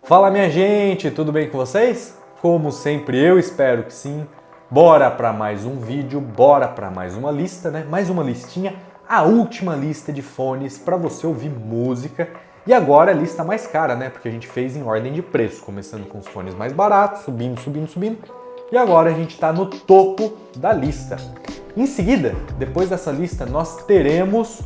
Fala minha gente, tudo bem com vocês? Como sempre, eu espero que sim. Bora para mais um vídeo, bora para mais uma lista, né? Mais uma listinha, a última lista de fones para você ouvir música. E agora a lista mais cara, né? Porque a gente fez em ordem de preço, começando com os fones mais baratos, subindo. E agora a gente está no topo da lista. Em seguida, depois dessa lista, nós teremos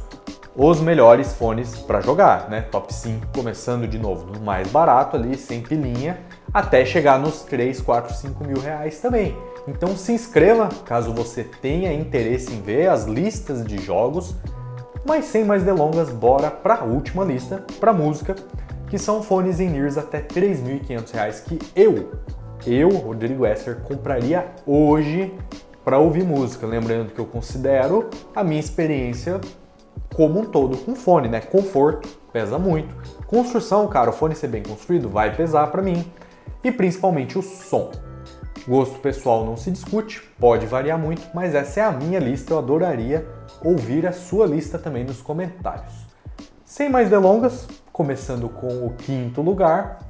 os melhores fones para jogar, né? Top 5, começando de novo no mais barato ali, sem pilinha, até chegar nos 3, 4, 5 mil reais também. Então se inscreva caso você tenha interesse em ver as listas de jogos. Mas sem mais delongas, bora para a última lista, para música, que são fones in-ears até R$ 3.500 que eu, Rodrigo Esser, compraria hoje para ouvir música. Lembrando que eu considero a minha experiência como um todo com fone, né? Conforto pesa muito. Construção, cara, o fone ser bem construído vai pesar para mim. E principalmente o som. Gosto pessoal não se discute, pode variar muito, mas essa é a minha lista, eu adoraria ouvir a sua lista também nos comentários. Sem mais delongas, começando com o quinto lugar,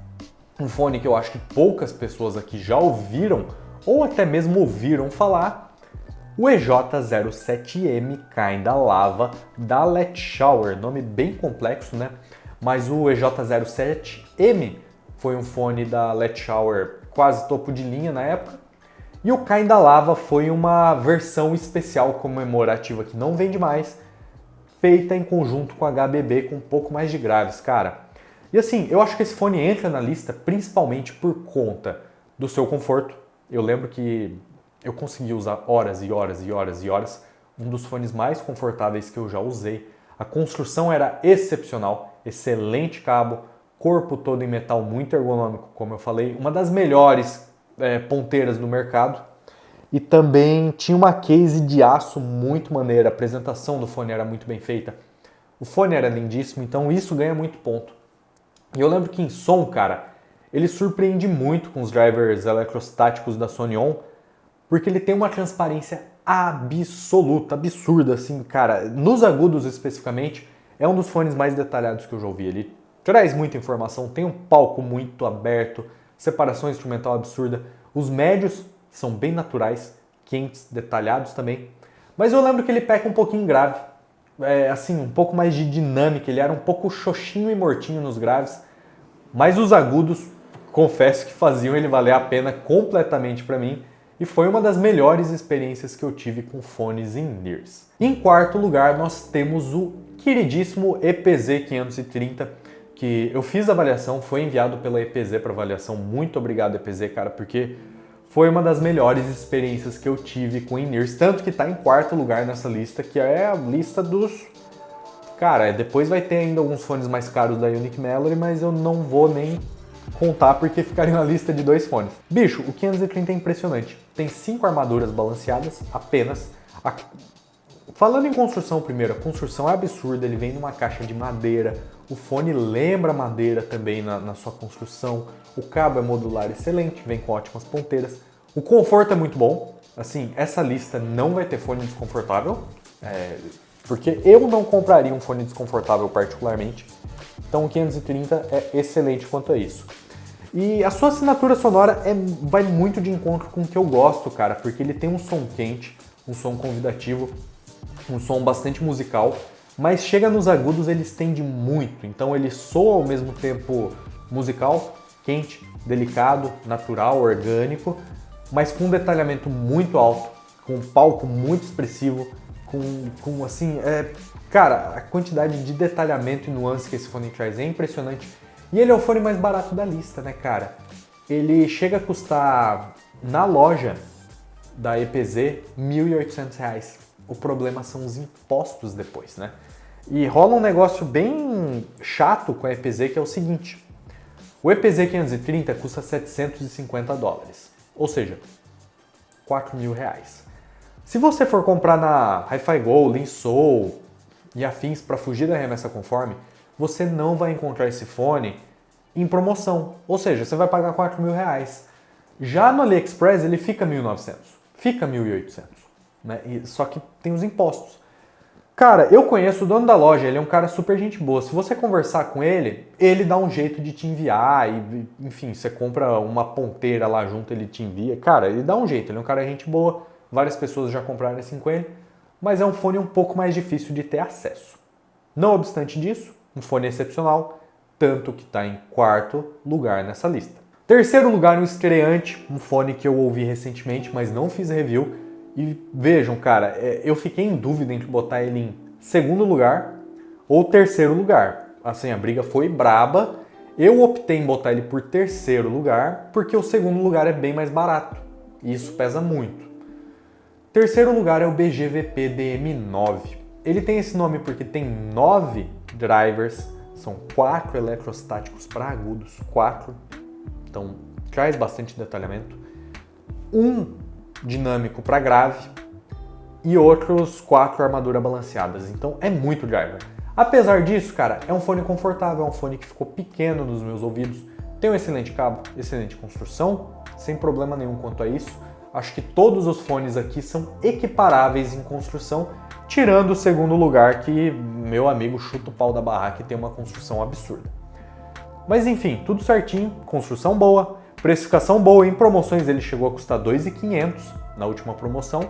um fone que eu acho que poucas pessoas aqui já ouviram ou até mesmo ouviram falar, o EJ07M Kinda Lava da Let Shower, nome bem complexo, né? Mas o EJ07M foi um fone da Let Shower quase topo de linha na época. E o Kinda Lava foi uma versão especial comemorativa que não vende mais, feita em conjunto com a HBB com um pouco mais de graves, cara. E assim, eu acho que esse fone entra na lista principalmente por conta do seu conforto. Eu lembro que eu consegui usar horas e horas, um dos fones mais confortáveis que eu já usei. A construção era excepcional, excelente cabo, corpo todo em metal muito ergonômico, como eu falei, uma das melhores ponteiras do mercado. E também tinha uma case de aço muito maneira, a apresentação do fone era muito bem feita. O fone era lindíssimo, então isso ganha muito ponto. E eu lembro que em som, cara, ele surpreende muito com os drivers eletrostáticos da Sony On, porque ele tem uma transparência absoluta, absurda, assim, cara. Nos agudos especificamente, é um dos fones mais detalhados que eu já ouvi. Ele traz muita informação, tem um palco muito aberto, separação instrumental absurda. Os médios são bem naturais, quentes, detalhados também. Mas eu lembro que ele peca um pouquinho grave. Assim, um pouco mais de dinâmica, ele era um pouco xoxinho e mortinho nos graves. Mas os agudos, confesso que faziam ele valer a pena completamente para mim. E foi uma das melhores experiências que eu tive com fones in-ears. Em quarto lugar, nós temos o queridíssimo EPZ530, que eu fiz a avaliação, foi enviado pela EPZ para avaliação. Muito obrigado, EPZ, cara, porque foi uma das melhores experiências que eu tive com in-ears, tanto que está em quarto lugar nessa lista, que é a lista dos... Cara, depois vai ter ainda alguns fones mais caros da Unique Melody, mas eu não vou nem contar porque ficaria na lista de 2 fones. Bicho, o 530 é impressionante. Tem 5 armaduras balanceadas apenas. Falando em construção primeiro, a construção é absurda, ele vem numa caixa de madeira, o fone lembra madeira também na sua construção, o cabo é modular excelente, vem com ótimas ponteiras, o conforto é muito bom, assim, essa lista não vai ter fone desconfortável, porque eu não compraria um fone desconfortável particularmente, então o 530 é excelente quanto a isso. E a sua assinatura sonora vai muito de encontro com o que eu gosto, cara, porque ele tem um som quente, um som convidativo, um som bastante musical, mas chega nos agudos ele estende muito, então ele soa ao mesmo tempo musical, quente, delicado, natural, orgânico, mas com um detalhamento muito alto, com um palco muito expressivo, com assim, cara, a quantidade de detalhamento e nuance que esse fone traz é impressionante. E ele é o fone mais barato da lista, né, cara? Ele chega a custar, na loja da EPZ, R$ 1.800. O problema são os impostos depois, né? E rola um negócio bem chato com a EPZ, que é o seguinte. O EPZ 530 custa $750, ou seja, R$ 4.000. Se você for comprar na Hi-Fi Go, Linsou e afins para fugir da remessa conforme, você não vai encontrar esse fone em promoção. Ou seja, você vai pagar R$ 4.000. Já no AliExpress ele fica 1.900, fica 1.800, né? Só que tem os impostos. Cara, eu conheço o dono da loja, ele é um cara super gente boa. Se você conversar com ele, ele dá um jeito de te enviar e, enfim, você compra uma ponteira lá junto, ele te envia. Cara, ele dá um jeito, ele é um cara gente boa. Várias pessoas já compraram assim com ele, mas é um fone um pouco mais difícil de ter acesso. Não obstante disso, um fone excepcional, tanto que está em quarto lugar nessa lista. Terceiro lugar, um estreante, um fone que eu ouvi recentemente, mas não fiz review. E vejam, cara, eu fiquei em dúvida entre botar ele em segundo lugar ou terceiro lugar. Assim, a briga foi braba. Eu optei em botar ele por terceiro lugar, porque o segundo lugar é bem mais barato. E isso pesa muito. Terceiro lugar é o BGVP DM9. Ele tem esse nome porque tem 9 drivers, são 4 eletrostáticos para agudos, 4. Então, traz bastante detalhamento. Um dinâmico para grave e outros 4 armaduras balanceadas. Então, é muito driver. Apesar disso, cara, é um fone confortável, é um fone que ficou pequeno nos meus ouvidos. Tem um excelente cabo, excelente construção, sem problema nenhum quanto a isso. Acho que todos os fones aqui são equiparáveis em construção, tirando o segundo lugar, que meu amigo chuta o pau da barraca e tem uma construção absurda. Mas enfim, tudo certinho, construção boa, precificação boa. Em promoções ele chegou a custar R$ 2.500 na última promoção,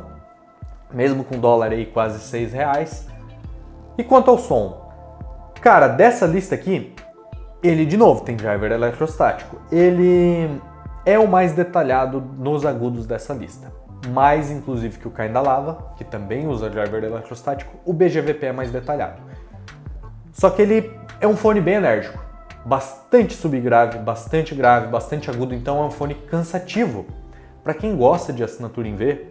mesmo com dólar aí quase R$6. E quanto ao som? Cara, dessa lista aqui, ele de novo tem driver eletrostático. Ele é o mais detalhado nos agudos dessa lista. Mais inclusive que o Kinda Lava, que também usa driver eletrostático, o BGVP é mais detalhado. Só que ele é um fone bem enérgico. Bastante subgrave, bastante grave, bastante agudo, então é um fone cansativo. Para quem gosta de assinatura em V,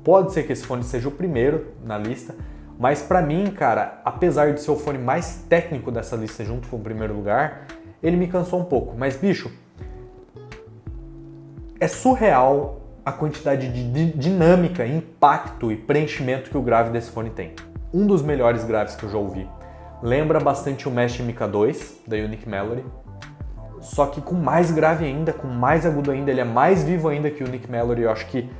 pode ser que esse fone seja o primeiro na lista, mas para mim, cara, apesar de ser o fone mais técnico dessa lista junto com o primeiro lugar, ele me cansou um pouco. Mas, bicho, é surreal a quantidade de dinâmica, impacto e preenchimento que o grave desse fone tem. Um dos melhores graves que eu já ouvi. Lembra bastante o Mesh MK2 da Unique Melody, só que com mais grave ainda, com mais agudo ainda, ele é mais vivo ainda que o Unique Melody. Eu acho que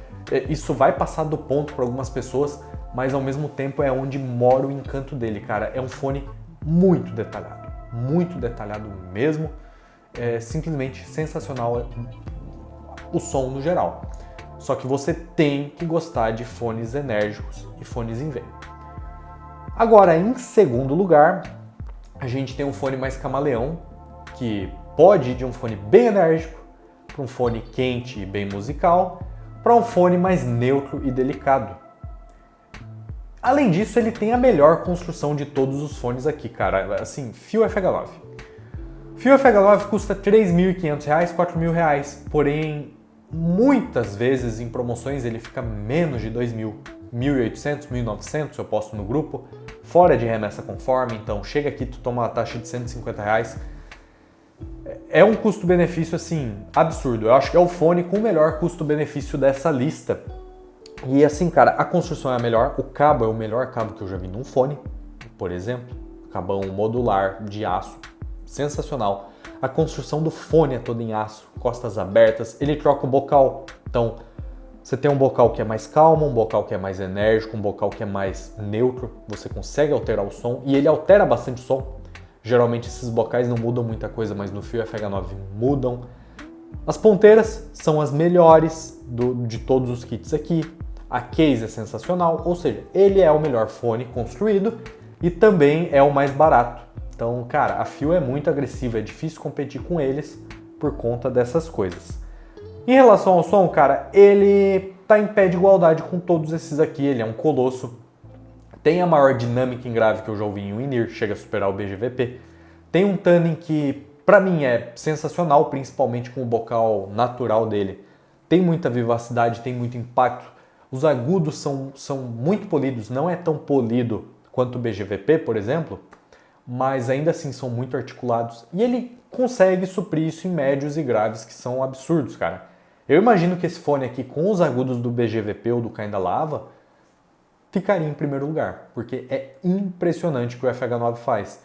isso vai passar do ponto para algumas pessoas, mas ao mesmo tempo é onde mora o encanto dele, cara. É um fone muito detalhado mesmo, é simplesmente sensacional o som no geral. Só que você tem que gostar de fones enérgicos e fones em V. Agora, em segundo lugar, a gente tem um fone mais camaleão, que pode ir de um fone bem enérgico para um fone quente e bem musical, para um fone mais neutro e delicado. Além disso, ele tem a melhor construção de todos os fones aqui, cara. Assim, fio FH9. Fio FH9 custa R$ 3.500, R$ 4.000, porém, muitas vezes em promoções ele fica menos de 2.000, 1.800, 1.900, eu posto no grupo, fora de remessa conforme, então chega aqui, tu toma uma taxa de R$ 150. É um custo-benefício, assim, absurdo. Eu acho que é o fone com o melhor custo-benefício dessa lista. E assim, cara, a construção é a melhor, o cabo é o melhor cabo que eu já vi num fone, por exemplo, cabão modular de aço, sensacional. A construção do fone é toda em aço, costas abertas, ele troca o bocal, então você tem um bocal que é mais calmo, um bocal que é mais enérgico, um bocal que é mais neutro, você consegue alterar o som e ele altera bastante o som. Geralmente esses bocais não mudam muita coisa, mas no fio FH9 mudam. As ponteiras são as melhores de todos os kits aqui. A case é sensacional, ou seja, ele é o melhor fone construído e também é o mais barato. Então, cara, a Fio é muito agressiva, é difícil competir com eles por conta dessas coisas. Em relação ao som, cara, ele tá em pé de igualdade com todos esses aqui, ele é um colosso. Tem a maior dinâmica em grave que eu já ouvi em um in-ear, chega a superar o BGVP. Tem um tuning que, pra mim, é sensacional, principalmente com o bocal natural dele. Tem muita vivacidade, tem muito impacto. Os agudos são muito polidos, não é tão polido quanto o BGVP, por exemplo, mas ainda assim são muito articulados. E ele consegue suprir isso em médios e graves, que são absurdos, cara. Eu imagino que esse fone aqui, com os agudos do BGVP ou do Kinda Lava, ficaria em primeiro lugar, porque é impressionante o que o FH9 faz.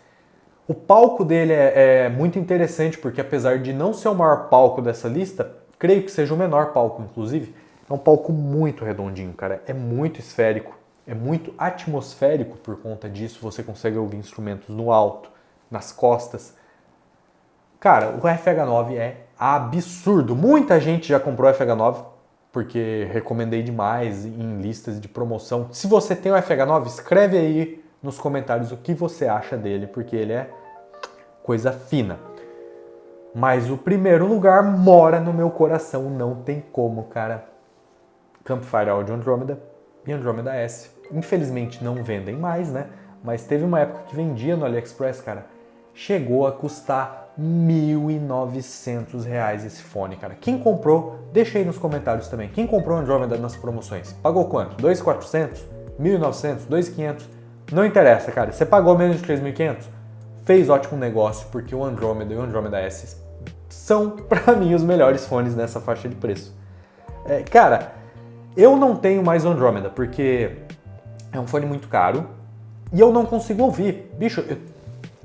O palco dele é muito interessante, porque apesar de não ser o maior palco dessa lista, creio que seja o menor palco, inclusive. É um palco muito redondinho, cara. É muito esférico. é muito atmosférico por conta disso, você consegue ouvir instrumentos no alto, nas costas. Cara, o FH9 é absurdo. Muita gente já comprou o FH9 porque recomendei demais em listas de promoção. Se você tem o FH9, escreve aí nos comentários o que você acha dele, porque ele é coisa fina. Mas o primeiro lugar mora no meu coração, não tem como, cara. Campfire Audio Andromeda e Andromeda S. Infelizmente não vendem mais, né? Mas teve uma época que vendia no AliExpress, cara. Chegou a custar R$ 1.900 esse fone, cara. Quem comprou, deixa aí nos comentários também. Quem comprou o Andromeda nas promoções? Pagou quanto? 2.400? 1.900? 2.500? Não interessa, cara. Você pagou menos de 3.500? Fez ótimo negócio, porque o Andromeda e o Andromeda S são, pra mim, os melhores fones nessa faixa de preço. Cara, eu não tenho mais o Andromeda, porque é um fone muito caro e eu não consigo ouvir. Bicho,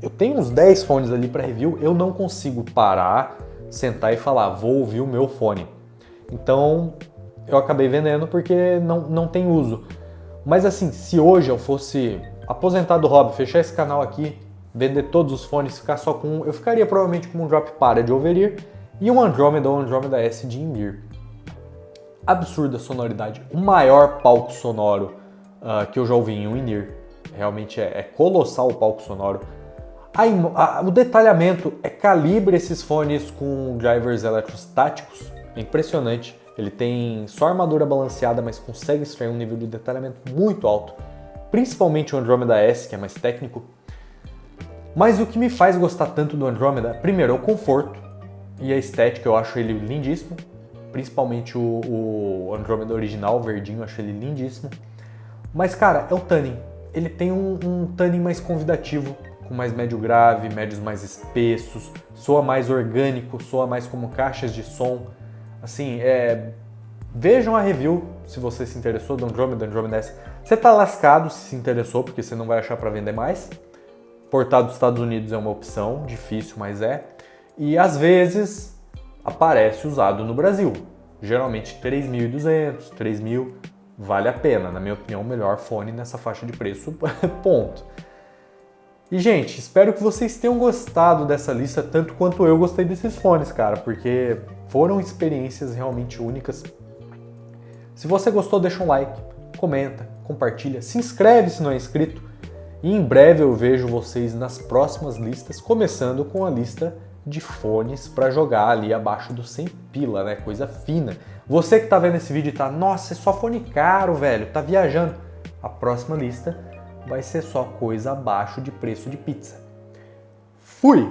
eu tenho uns 10 fones ali para review, eu não consigo parar, sentar e falar, vou ouvir o meu fone. Então, eu acabei vendendo porque não tem uso. Mas assim, se hoje eu fosse aposentar do hobby, fechar esse canal aqui, vender todos os fones, ficar só com um, eu ficaria provavelmente com um Drop Para de Over-Ear e um Andromeda ou Andromeda S de In-Ear. Absurda sonoridade, o maior palco sonoro que eu já ouvi em um In-Ear. Realmente é colossal o palco sonoro. O detalhamento é calibre esses fones com drivers eletrostáticos, é impressionante. Ele tem só armadura balanceada, mas consegue extrair um nível de detalhamento muito alto, principalmente o Andromeda S, que é mais técnico. Mas o que me faz gostar tanto do Andromeda, primeiro, é o conforto e a estética, eu acho ele lindíssimo, principalmente o Andromeda original, o verdinho, eu acho ele lindíssimo. Mas, cara, é o tuning. Ele tem um tuning mais convidativo, com mais médio grave, médios mais espessos, soa mais orgânico, soa mais como caixas de som. Assim, vejam a review se você se interessou do Andromeda S. Você tá lascado se interessou, porque você não vai achar para vender mais. Importado dos Estados Unidos é uma opção, difícil, mas é. E às vezes aparece usado no Brasil. Geralmente 3.200, 3.000, vale a pena. Na minha opinião, o melhor fone nessa faixa de preço, ponto. E, gente, espero que vocês tenham gostado dessa lista tanto quanto eu gostei desses fones, cara, porque foram experiências realmente únicas. Se você gostou, deixa um like, comenta, compartilha, se inscreve se não é inscrito. E em breve eu vejo vocês nas próximas listas, começando com a lista de fones para jogar ali abaixo do 100 pila, né? Coisa fina. Você que tá vendo esse vídeo e tá, nossa, é só fone caro, velho, tá viajando. A próxima lista vai ser só coisa abaixo de preço de pizza. Fui!